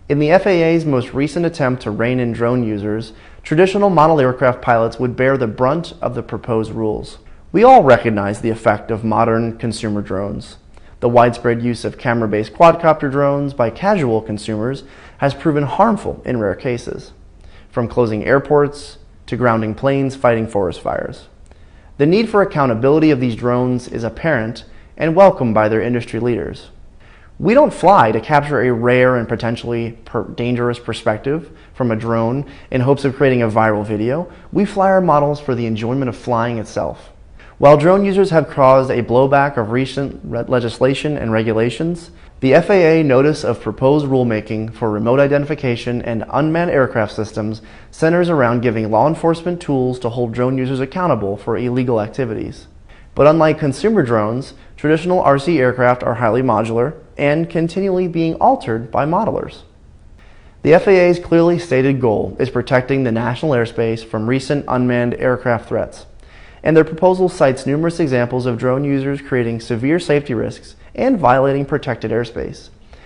In the FAA's most recent attempt to rein in drone users, traditional model aircraft pilots would bear the brunt of the proposed rules. We all recognize the effect of modern consumer drones. The widespread use of camera-based quadcopter drones by casual consumers has proven harmful in rare cases, from closing airports to grounding planes fighting forest fires. The need for accountability of these drones is apparent and welcomed by their industry leaders. We don't fly to capture a rare and potentially dangerous perspective from a drone in hopes of creating a viral video. We fly our models for the enjoyment of flying itself. While drone users have caused a blowback of recent legislation and regulations, the FAA notice of proposed rulemaking for remote identification and unmanned aircraft systems centers around giving law enforcement tools to hold drone users accountable for illegal activities. But unlike consumer drones, traditional RC aircraft are highly modular and continually being altered by modelers. The FAA's clearly stated goal is protecting the national airspace from recent unmanned aircraft threats, and their proposal cites numerous examples of drone users creating severe safety risks and violating protected airspace.